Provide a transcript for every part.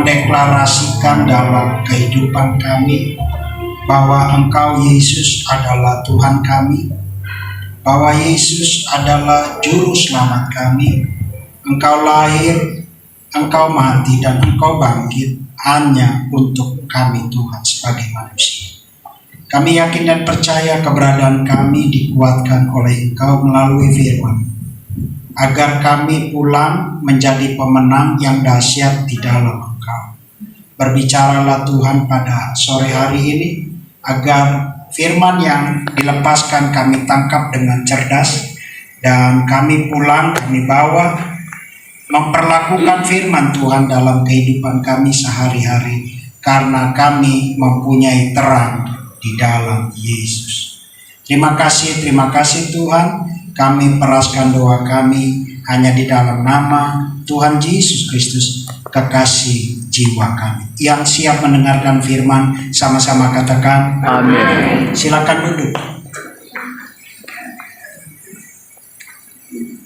deklarasikan dalam kehidupan kami bahwa Engkau Yesus adalah Tuhan kami, bahwa Yesus adalah juru selamat kami. Engkau lahir, Engkau mati, dan Engkau bangkit hanya untuk kami Tuhan sebagai manusia. Kami yakin dan percaya keberadaan kami dikuatkan oleh Engkau melalui firman, agar kami pulang menjadi pemenang yang dahsyat di dalam Engkau. Berbicaralah Tuhan pada sore hari ini, agar firman yang dilepaskan kami tangkap dengan cerdas, dan kami pulang, kami bawa, memperlakukan firman Tuhan dalam kehidupan kami sehari-hari, karena kami mempunyai terang di dalam Yesus. Terima kasih Tuhan. Kami peraskan doa kami hanya di dalam nama Tuhan Yesus Kristus, kekasih jiwa kami. Yang siap mendengarkan firman, sama-sama katakan amin. Silakan duduk.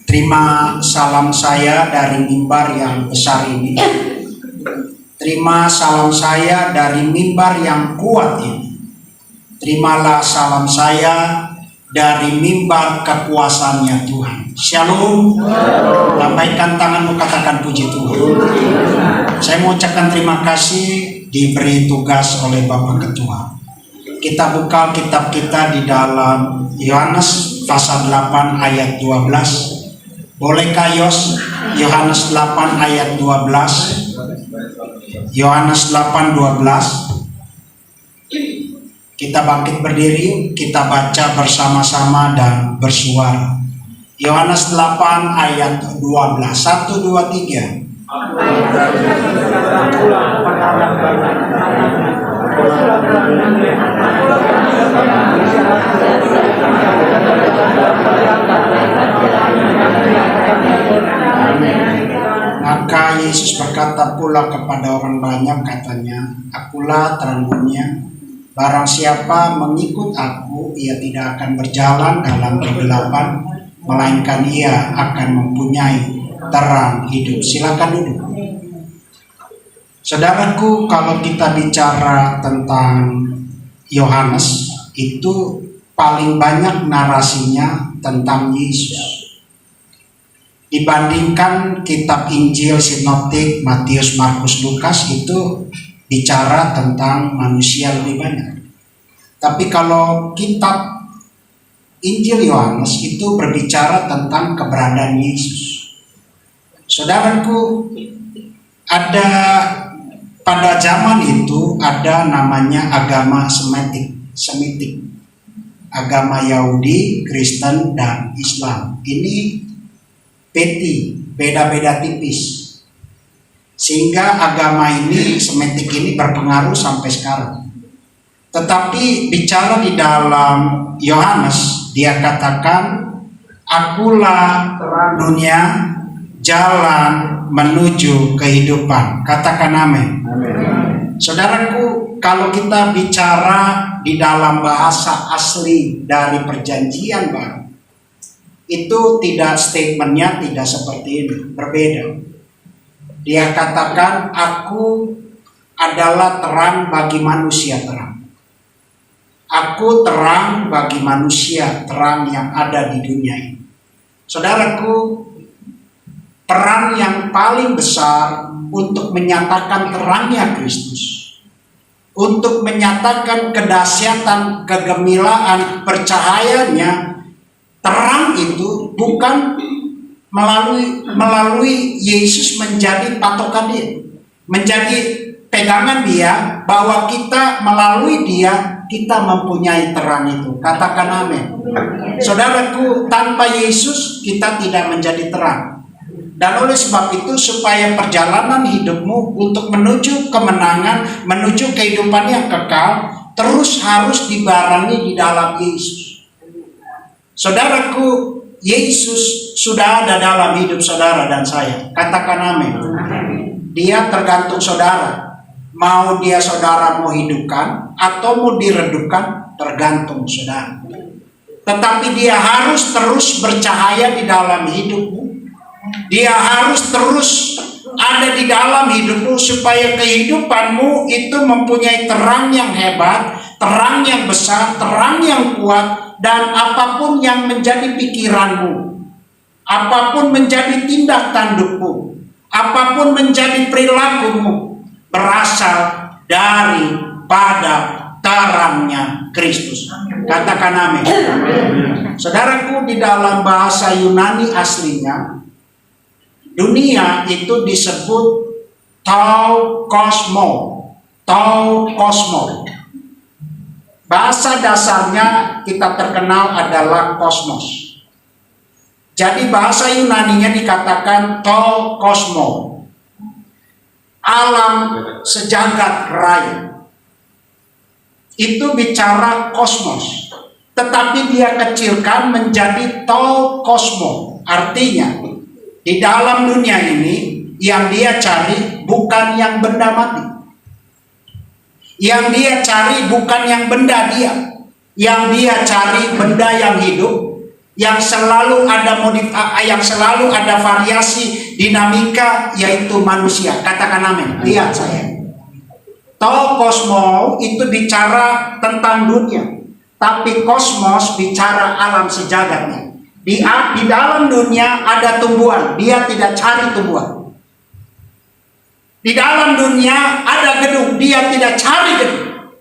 Terima salam saya dari mimbar yang besar ini. Terima salam saya dari mimbar yang kuat ini. Terimalah salam saya dari mimbar kekuasaannya Tuhan. Shalom. Lambaikan tanganmu, katakan puji Tuhan. Saya mau ucapkan terima kasih diberi tugas oleh Bapak Ketua. Kita buka kitab kita di dalam Yohanes pasal 8 ayat 12. Bolehkah Yohanes 8 ayat 12? Yohanes 8:12. Kita bangkit berdiri, kita baca bersama-sama dan bersuara. Yohanes 8 ayat 12. 1, 2, 3. Maka Yesus berkata pula kepada orang banyak, katanya, akulah terang dunia. Barang siapa mengikut aku, ia tidak akan berjalan dalam kegelapan, melainkan ia akan mempunyai terang hidup. Silakan duduk. Saudaraku, kalau kita bicara tentang Yohanes, itu paling banyak narasinya tentang Yesus. Dibandingkan kitab Injil sinoptik Matius, Markus, Lukas, itu bicara tentang manusia lebih banyak. Tapi kalau kitab Injil Yohanes itu berbicara tentang keberadaan Yesus. Saudaraku, ada pada zaman itu ada namanya agama Semitik. Agama Yahudi, Kristen, dan Islam. Ini beda-beda tipis. Sehingga agama ini, Semitik ini berpengaruh sampai sekarang. Tetapi bicara di dalam Yohanes, dia katakan, akulah terang dunia, jalan menuju kehidupan. Katakan amin. Saudaraku, kalau kita bicara di dalam bahasa asli dari Perjanjian Baru, itu tidak, statementnya tidak seperti ini, berbeda. Dia katakan, aku adalah terang bagi manusia terang. Aku terang bagi manusia, terang yang ada di dunia ini. Saudaraku, peran yang paling besar untuk menyatakan terangnya Kristus, untuk menyatakan kedahsyatan, kegemilaan, percahayaannya, terang itu bukan melalui Yesus menjadi patokan dia, menjadi pegangan dia, bahwa kita melalui dia kita mempunyai terang itu. Katakan amin. Saudaraku, tanpa Yesus kita tidak menjadi terang. Dan oleh sebab itu, supaya perjalanan hidupmu untuk menuju kemenangan, menuju kehidupan yang kekal, terus harus dibarengi di dalam Yesus. Saudaraku, Yesus sudah ada dalam hidup saudara dan saya. Katakan amin. Dia tergantung saudara. Mau dia saudara mau hidupkan atau mau diredupkan, tergantung saudara. Tetapi dia harus terus bercahaya di dalam hidupmu. Dia harus terus ada di dalam hidupmu, supaya kehidupanmu itu mempunyai terang yang hebat, terang yang besar, terang yang kuat. Dan apapun yang menjadi pikiranmu, apapun menjadi tindak tandukmu, apapun menjadi perilakumu, berasal daripada terangnya Kristus. Katakan amin. Saudaraku, di dalam bahasa Yunani aslinya, dunia itu disebut tau kosmo. Bahasa dasarnya kita terkenal adalah kosmos. Jadi bahasa Yunaninya dikatakan tau kosmo, alam sejagat raya. Itu bicara kosmos, tetapi dia kecilkan menjadi tau kosmo. Artinya di dalam dunia ini yang dia cari bukan yang benda mati, yang dia cari bukan yang benda dia, yang dia cari benda yang hidup, yang selalu ada variasi dinamika, yaitu manusia. Katakan amin. Lihat saya, tau kosmo itu bicara tentang dunia, tapi kosmos bicara alam sejagatnya. Di dalam dunia ada tumbuhan, dia tidak cari tumbuhan. Di dalam dunia ada gedung, dia tidak cari gedung.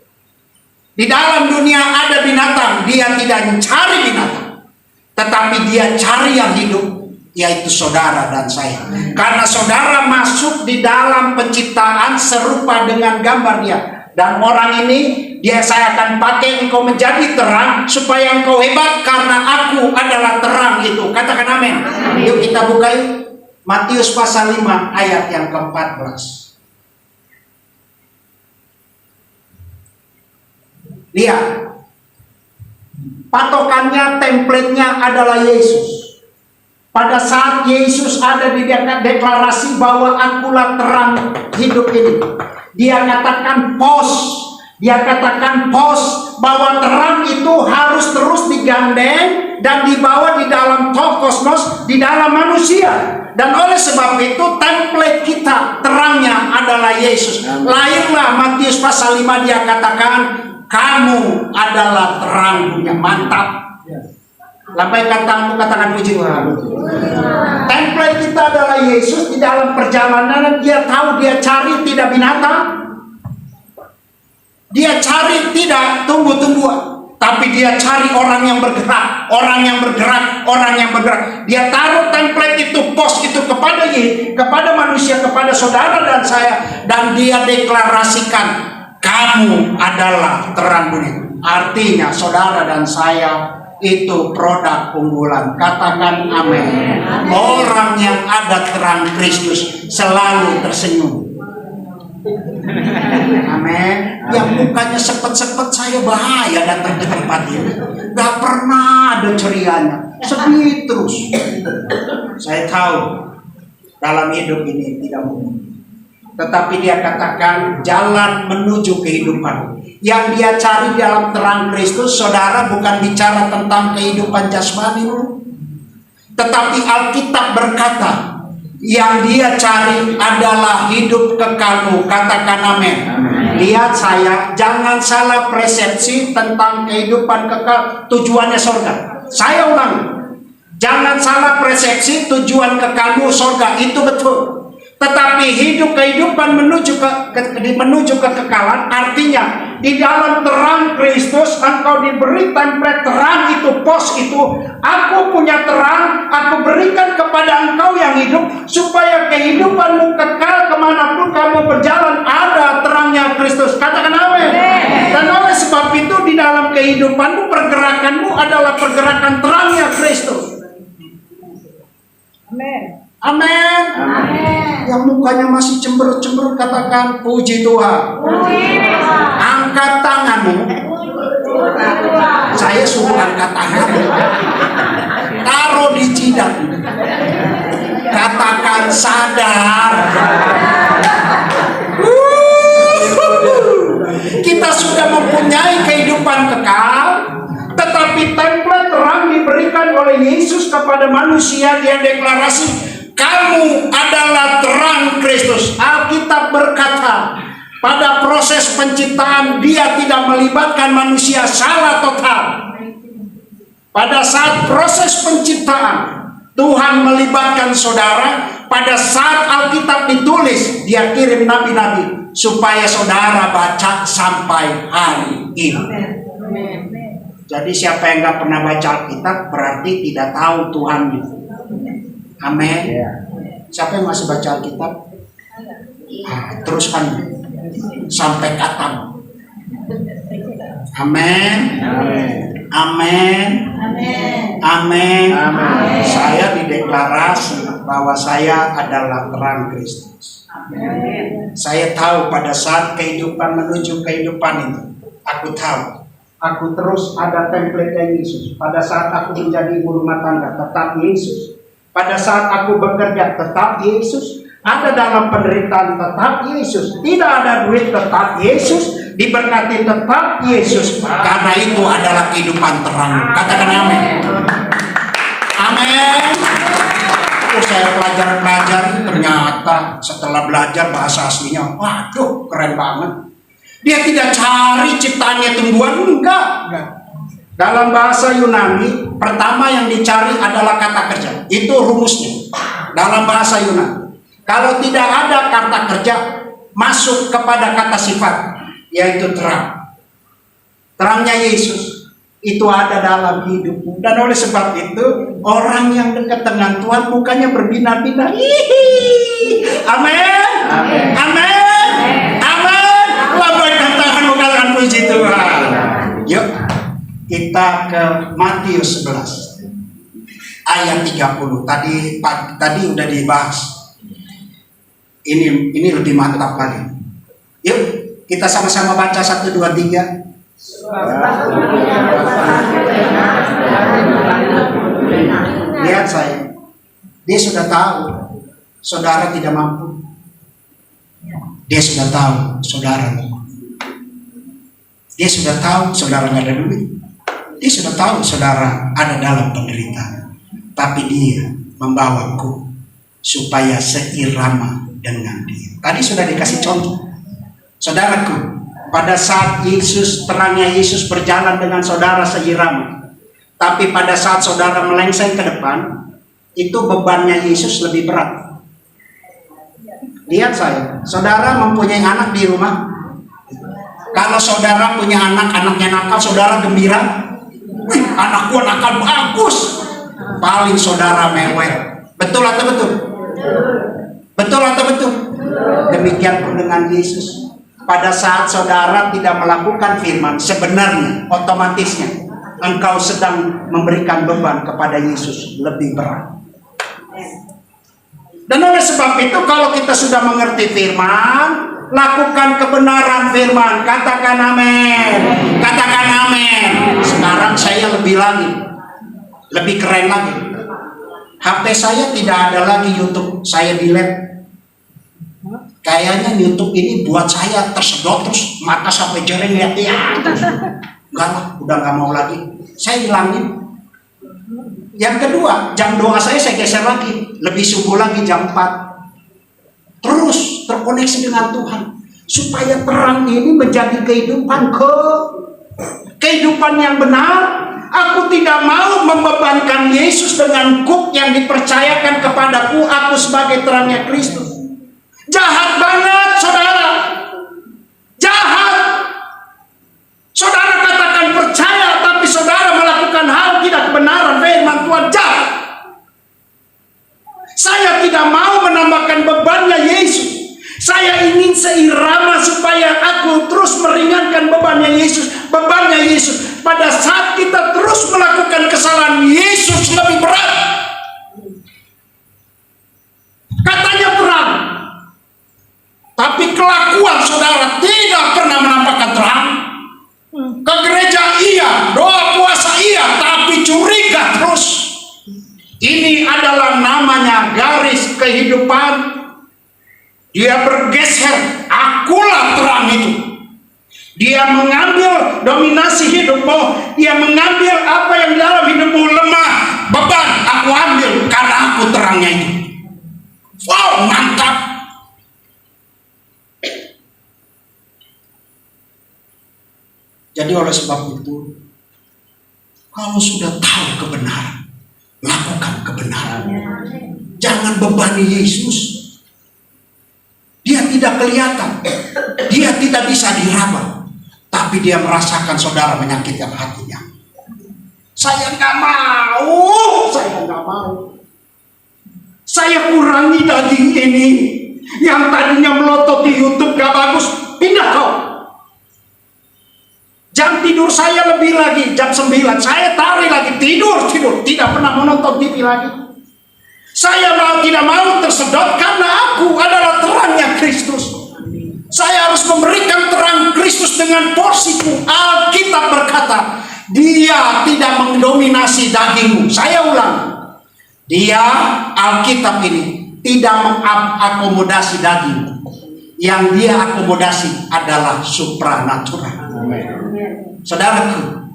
Di dalam dunia ada binatang, dia tidak mencari binatang, tetapi dia cari yang hidup, yaitu saudara dan saya. Karena saudara masuk di dalam penciptaan serupa dengan gambar dia. Dan orang ini, saya akan pakai engkau menjadi terang, supaya engkau hebat, karena aku adalah terang itu. Katakan amin. Yuk kita buka yuk. Matius pasal 5 ayat yang ke-14. Lihat, patokannya, template-nya adalah Yesus. Pada saat Yesus ada di deklarasi bahwa akulah terang hidup ini, dia katakan bahwa terang itu harus terus digandeng dan dibawa di dalam kosmos, di dalam manusia. Dan oleh sebab itu template kita terangnya adalah Yesus. Lahirlah Matius pasal 5, dia katakan, kamu adalah terang dunia. Mantap. Lambaikan tanganmu, katakan puji Tuhan. Template kita adalah Yesus. Di dalam perjalanan dia tahu, dia cari tidak binatang, dia cari tidak tumbuh-tumbuhan, tapi dia cari orang yang bergerak, orang yang bergerak, orang yang bergerak. Dia taruh template itu, pos itu kepada manusia, kepada saudara dan saya, dan dia deklarasikan, kamu adalah terang dunia. Artinya saudara dan saya itu produk unggulan. Katakan amin. Orang yang ada terang Kristus selalu tersenyum. Amin. Yang mukanya sepet-sepet, saya bahaya datang ke tempat ini. Gak pernah ada cerianya, sedih terus. Saya tahu dalam hidup ini tidak mungkin. Tetapi dia katakan jalan menuju kehidupan. Yang dia cari dalam terang Kristus, saudara, bukan bicara tentang kehidupan jasmani, tetapi Alkitab berkata, yang dia cari adalah hidup kekalmu. Katakan amin. Lihat saya, jangan salah persepsi tentang kehidupan kekal, tujuannya surga. Saya ulang, jangan salah persepsi tujuan kekalmu surga, itu betul. Tetapi kehidupan menuju kekekalan, artinya di dalam terang Kristus engkau diberi template terang itu, pos itu. Aku punya terang, aku berikan kepada engkau yang hidup, supaya kehidupanmu kekal kemanapun kamu berjalan, ada terangnya Kristus. Katakan amin. Dan oleh sebab itu di dalam kehidupanmu, pergerakanmu adalah pergerakan terangnya Kristus. Amin. Amin. Yang mukanya masih cemberut-cemberut, katakan puji Tuhan. Angkat tanganmu. Saya suruh angkat tangan. Taruh di jidat. Katakan sadar. Kita sudah mempunyai kehidupan kekal, tetapi template terang diberikan oleh Yesus kepada manusia. Dia deklarasi, kamu adalah terang Kristus. Alkitab berkata, pada proses penciptaan Dia tidak melibatkan manusia salah total. Pada saat proses penciptaan Tuhan melibatkan saudara. Pada saat Alkitab ditulis, Dia kirim nabi-nabi supaya saudara baca sampai hari ini. Jadi siapa yang gak pernah baca Alkitab berarti tidak tahu Tuhan itu. Amin. Siapa yang masih baca Alkitab? Teruskan sampai katam. Amin. Amin. Amin. Saya dideklarasi bahwa saya adalah terang Kristus. Saya tahu pada saat kehidupan menuju kehidupan itu, aku tahu aku terus ada template Yesus. Pada saat aku menjadi ibu rumah tangga, tetap Yesus. Pada saat aku bekerja, tetap Yesus. Ada dalam penderitaan, tetap Yesus. Tidak ada duit, tetap Yesus. Diberkati, tetap Yesus. Karena itu adalah kehidupan terang. Katakan amin. Amin. Saya belajar, ternyata setelah belajar bahasa aslinya, waduh keren banget. Dia tidak cari ciptaannya tumbuhan, enggak. Dalam bahasa Yunani, pertama yang dicari adalah kata kerja. Itu rumusnya. Dalam bahasa Yunani. Kalau tidak ada kata kerja, masuk kepada kata sifat, yaitu terang. Terangnya Yesus itu ada dalam hidupmu. Dan oleh sebab itu, orang yang dekat dengan Tuhan bukannya berbinar-binar. Amin. Amin. Amin. Puji Tuhan. Yuk kita ke Matius 11 ayat 30. Tadi udah dibahas. Ini lebih mantap lagi. Yuk kita sama-sama baca 1, 2, 3. Lihat saya. Dia sudah tahu saudara tidak mampu. Dia sudah tahu saudara lemah. Dia sudah tahu saudara nggak ada duit. Dia sudah tahu saudara ada dalam penderitaan. Tapi Dia membawaku supaya seirama dengan Dia. Tadi sudah dikasih contoh. Saudaraku, pada saat Yesus, terangnya Yesus berjalan dengan saudara seirama. Tapi pada saat saudara melengseng ke depan, itu bebannya Yesus lebih berat. Lihat saya, saudara mempunyai anak di rumah. Kalau saudara punya anak, anaknya nakal, saudara gembira. Wih, anakku nakal bagus. Paling saudara mewek. Betul atau betul? Betul atau betul? Demikian pun dengan Yesus. Pada saat saudara tidak melakukan firman, sebenarnya otomatisnya engkau sedang memberikan beban kepada Yesus lebih berat. Dan oleh sebab itu, kalau kita sudah mengerti firman, lakukan kebenaran firman. Katakan amin. Katakan amin. Sekarang saya lebih lagi, lebih keren lagi. HP saya tidak ada lagi YouTube. Saya delete. Kayaknya YouTube ini buat saya tersedot terus mata sampai jering lihat ya. Enggak lah, udah nggak mau lagi. Saya hilangin. Yang kedua, jam doa saya geser lagi, lebih subuh lagi jam 4. Terus terkoneksi dengan Tuhan supaya terang ini menjadi kehidupan yang benar. Aku tidak mau membebankan Yesus dengan kuk yang dipercayakan kepadaku. Aku sebagai terangnya Kristus. Jahat banget saudara, jahat. Saudara katakan percaya, tapi saudara melakukan hal tidak kebenaran firman Tuhan, jahat. Saya tidak mau menambahkan bebannya Yesus. Saya ingin seirama supaya aku terus meringankan bebannya Yesus. Bebannya Yesus. Pada saat kita terus melakukan kesalahan, Yesus lebih berat. Katanya terang, tapi kelakuan saudara tidak pernah menampakkan terang. Ke gereja iya, doa puasa iya, tapi curiga terus. Ini adalah namanya garis kehidupan. Dia bergeser, akulah terang itu. Dia mengambil dominasi hidupmu. Dia mengambil apa yang dalam hidupmu lemah, beban, aku ambil karena aku terangnya itu. Wow, mantap. Jadi oleh sebab itu, kalau sudah tahu kebenaran, lakukan kebenaran. Jangan bebani Yesus. Dia tidak kelihatan, dia tidak bisa diraba, tapi dia merasakan saudara menyakitkan hatinya. Saya nggak mau. Saya kurangi daging ini. Yang tadinya melotot di YouTube gak bagus, pindah kau. Jam tidur saya lebih lagi, jam 9. Saya tarik lagi, tidur. Tidak pernah menonton TV lagi. Saya tidak mau tersedot karena aku adalah terangnya Kristus. Saya harus memberikan terang Kristus dengan porsiku. Alkitab berkata, dia tidak mendominasi dagingmu. Saya ulang. Dia, Alkitab ini, tidak mengakomodasi daging. Yang dia akomodasi adalah supranatural. Saudaraku,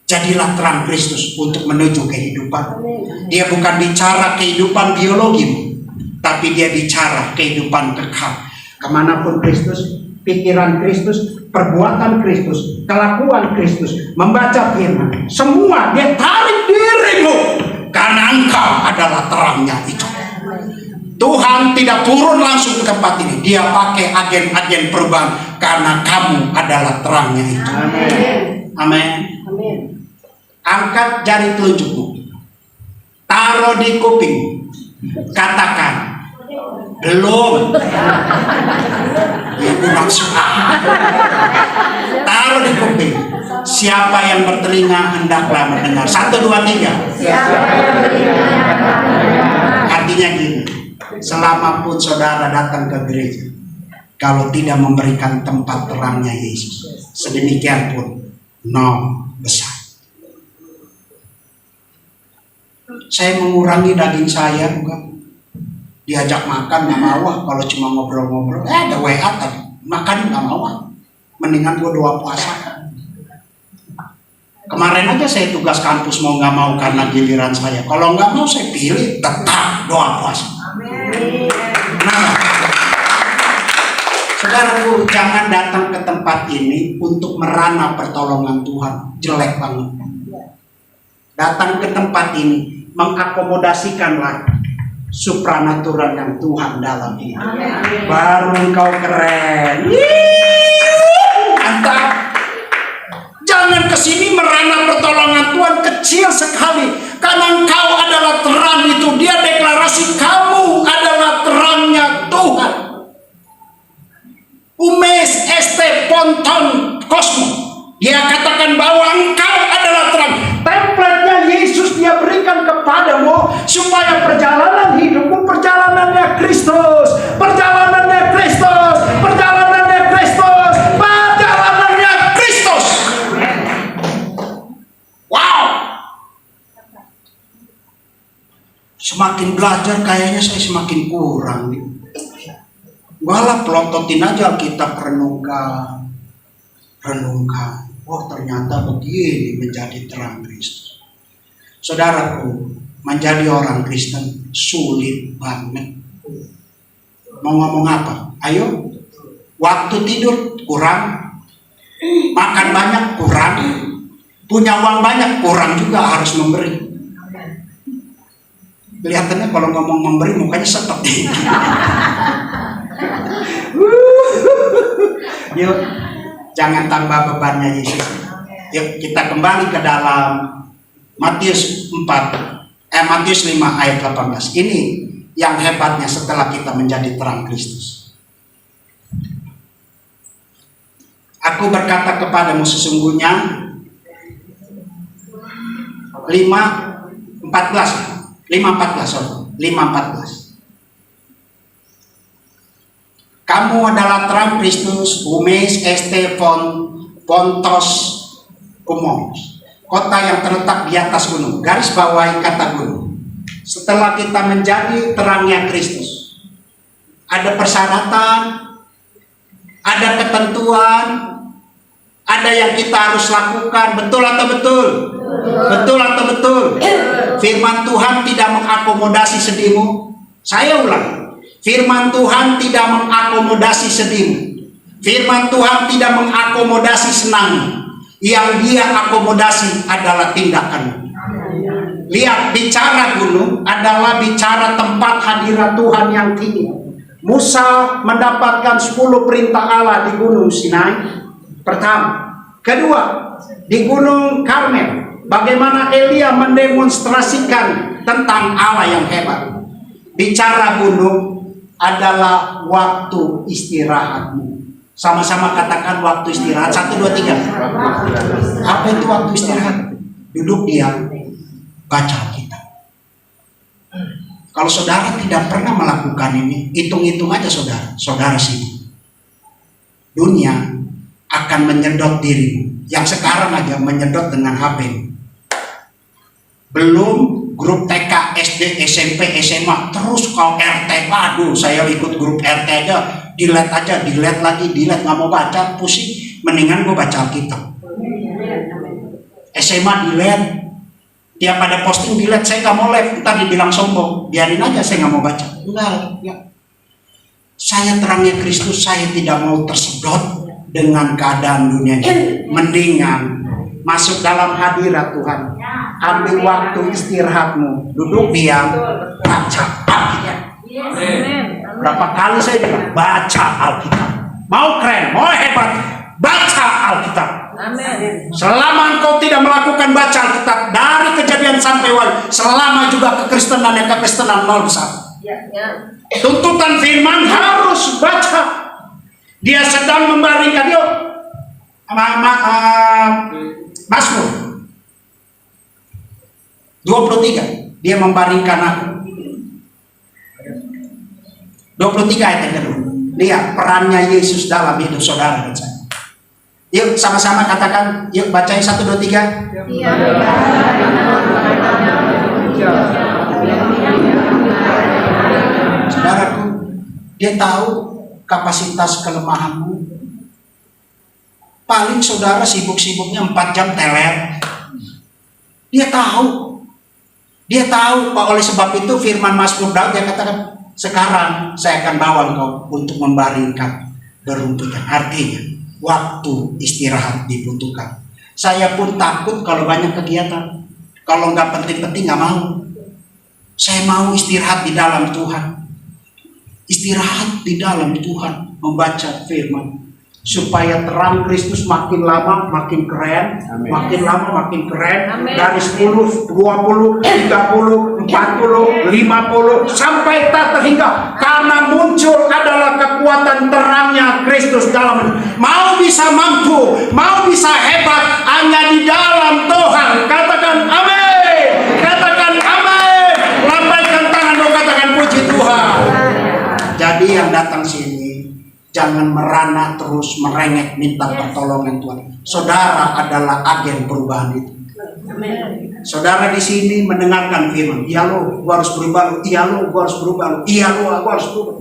jadilah terang Kristus untuk menuju kehidupan. Dia bukan bicara kehidupan biologi, tapi dia bicara kehidupan kekal. Kemanapun Kristus, pikiran Kristus, perbuatan Kristus, kelakuan Kristus, membaca firman, semua dia tarik dirimu, karena engkau adalah terangnya itu. Tuhan tidak turun langsung ke tempat ini, dia pakai agen-agen perubahan, karena kamu adalah terangnya itu. Amin. Angkat jari telunjukmu, taruh di kuping, katakan, belum. Ibu maksud taruh di kuping. Siapa yang bertelinga hendaklah mendengar. 1, 2, 3. Artinya gini, selama pun saudara datang ke gereja, kalau tidak memberikan tempat terangnya Yesus, sedemikian pun nol besar. Saya mengurangi daging saya, bukan diajak makan nggak mau. Kalau cuma ngobrol-ngobrol, ada WA tadi, makan nggak mau. Mendingan gua doa puasa. Kemarin aja saya tugas kampus mau nggak mau karena giliran saya. Kalau nggak mau saya pilih tetap doa puasa. Nah, saudaraku, jangan datang ke tempat ini untuk merana pertolongan Tuhan. Jelek banget. Datang ke tempat ini mengakomodasikanlah supranatural yang Tuhan dalam ini. Baru engkau keren. Mantap. Jangan kesini merana pertolongan Tuhan kecil sekali, karena engkau adalah terang itu. Dia deklarasi kamu adalah terangnya Tuhan. Umes este ponton kosmo. Dia katakan bahwa engkau adalah terang. Templatenya Yesus dia berikan kepadamu supaya perjalanan hidupmu perjalanannya Kristus, perjalanannya Kristus, perjalanannya Kristus, perjalanannya Kristus. Wow. Semakin belajar kayaknya saya semakin kurang nih. Walah pelototin aja kita renungkan. Oh ternyata begini menjadi terang Kristus. Saudaraku, menjadi orang Kristen sulit banget. Mau ngomong apa? Ayo. Waktu tidur kurang, makan banyak kurang, punya uang banyak kurang juga, harus memberi. Kelihatannya kalau ngomong memberi mukanya seperti ini. Yuk, jangan tambah bebannya Yesus. Yuk kita kembali ke dalam Matius 5 ayat 18. Ini yang hebatnya setelah kita menjadi terang Kristus. Aku berkata kepadamu sesungguhnya 5:14. Kamu adalah terang Kristus, umes este pontos umos, kota yang terletak di atas gunung. Garis bawahi kata gunung. Setelah kita menjadi terangnya Kristus, ada persyaratan, ada ketentuan, ada yang kita harus lakukan. Betul atau betul? Betul atau betul? Firman Tuhan tidak mengakomodasi sedihmu. Saya ulang, firman Tuhan tidak mengakomodasi sedihmu. Firman Tuhan tidak mengakomodasi senangmu. Yang dia akomodasi adalah tindakanmu. Lihat, bicara gunung adalah bicara tempat hadirat Tuhan yang tinggi. Musa mendapatkan 10 perintah Allah di gunung Sinai. Pertama. Kedua, di gunung Karmel, bagaimana Elia mendemonstrasikan tentang Allah yang hebat. Bicara gunung adalah waktu istirahatmu. Sama-sama katakan waktu istirahat. 1, 2, 3. Apa itu waktu istirahat? Duduk diam, baca Alkitab. Kalau saudara tidak pernah melakukan ini, hitung-hitung aja saudara sibuk. Dunia akan menyedot dirimu. Yang sekarang aja menyedot dengan HP. Belum grup TK, SD, SMP, SMA, terus kalau RT, aduh saya ikut grup RT aja, delete lagi, nggak mau baca, pusing, mendingan gue baca Alkitab. SMA delete, tiap ada posting delete, saya nggak mau live, ntar dibilang sombong, biarin aja saya nggak mau baca. Enggak, ya. Saya terangnya Kristus, saya tidak mau tersedot dengan keadaan dunia ini. Mendingan masuk dalam hadirat Tuhan. Ambil waktu istirahatmu, duduk diam, baca Alkitab. Berapa kali saya bilang baca Alkitab. Mau keren, mau hebat, baca Alkitab. Selama engkau tidak melakukan baca Alkitab dari Kejadian sampai Wahyu, selama juga kekristenan nol besar. Tuntutan firman harus baca. Dia sedang membaringkan, yuk Mazmur 23, dia membaringkan aku. 23 ayat yang kedua. Lihat perannya Yesus dalam hidup saudara dan saya. Yuk sama-sama katakan, yuk bacain 1, 2, 3. Saudaraku, dia tahu kapasitas kelemahanmu. Paling saudara sibuk-sibuknya 4 jam teler. Dia tahu Pak. Oleh sebab itu firman Mazmur Daud dia katakan, sekarang saya akan bawa engkau untuk membaringkan berumputan. Artinya waktu istirahat dibutuhkan. Saya pun takut kalau banyak kegiatan. Kalau nggak penting-penting nggak mau. Saya mau istirahat di dalam Tuhan. Istirahat di dalam Tuhan, membaca firman, supaya terang Kristus makin lama makin keren. Amin. Makin lama makin keren. Amin. Dari 10, 20, 30, 40, 50 sampai tak terhingga, karena muncul adalah kekuatan terangnya Kristus dalam. Mau bisa mampu, mau bisa hebat hanya di dalam Tuhan. Katakan amin. Katakan amin. Lambaikan tangan dong, katakan puji Tuhan. Jadi yang datang sini jangan merana terus merengek minta pertolongan Tuhan. Saudara adalah agen perubahan itu. Saudara di sini mendengarkan firman, iya lo, gua harus berubah lo, iya lo, gua harus berubah lo, iya lo, gua harus berubah.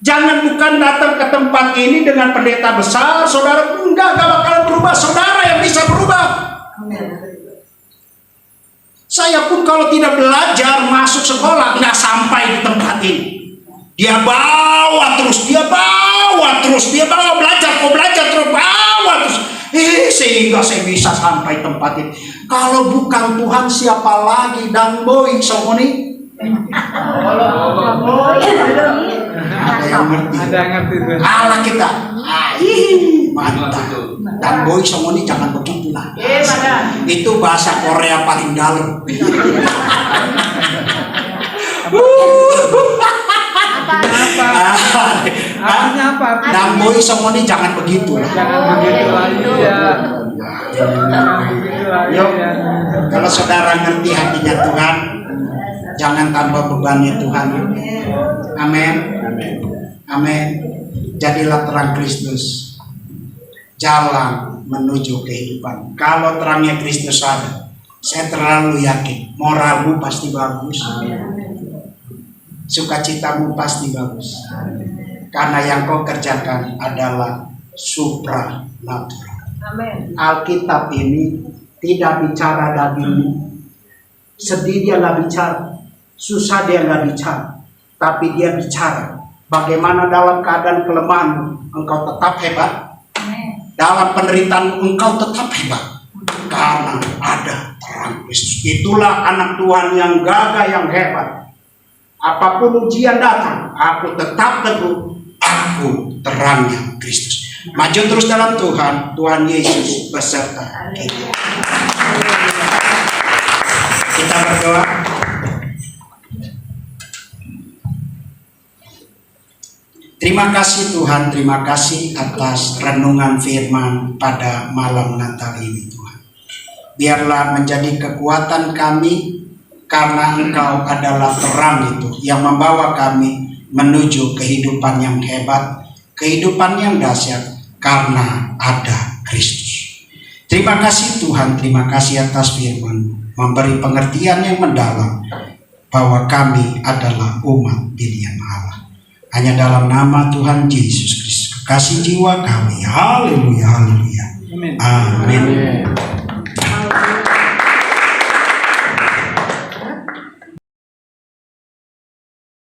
Jangan bukan datang ke tempat ini dengan pendeta besar, saudara enggak bakal berubah. Saudara yang bisa berubah. Saya pun kalau tidak belajar masuk sekolah nggak sampai di tempat ini. Dia bawa terus, belajar terus, bawa terus, sehingga saya bisa sampai tempat ini. Kalau bukan Tuhan siapa lagi? Dan boy somoni. Ada yang ngerti. Allah kita. Mantap. Dan boy somoni jangan begitu lah. Itu bahasa Korea paling dalam. Artinya apa? Damboi somoni jangan begitu. Jangan begitu lagi ya. Yuk, kalau saudara ngerti hatinya Tuhan, jangan tambah bebannya Tuhan. Amin. Amin. Jadilah terang Kristus, jalan menuju kehidupan. Kalau terangnya Kristus ada, saya terlalu yakin moralmu pasti bagus. Sukacitamu pasti bagus. Karena yang kau kerjakan adalah supranatural. Alkitab ini tidak bicara dagingmu. Sedih dia nggak bicara, susah dia nggak bicara. tapi dia bicara bagaimana dalam keadaan kelemahanmu engkau tetap hebat, dalam penderitaan engkau tetap hebat, karena ada terang Kristus. Itulah anak Tuhan yang gagah, yang hebat. Apapun ujian datang, aku tetap teguh, aku terangnya Kristus. Maju terus dalam Tuhan, Tuhan Yesus beserta kita. Kita berdoa. Terima kasih Tuhan, terima kasih atas renungan firman pada malam Natal ini Tuhan. Biarlah menjadi kekuatan kami, karena Engkau adalah terang itu yang membawa kami menuju kehidupan yang hebat, kehidupan yang dahsyat, karena ada Kristus. Terima kasih Tuhan, terima kasih atas firman-Mu, memberi pengertian yang mendalam bahwa kami adalah umat pilihan Allah. Hanya dalam nama Tuhan Yesus Kristus, kekasih jiwa kami. Haleluya, haleluya. Amin.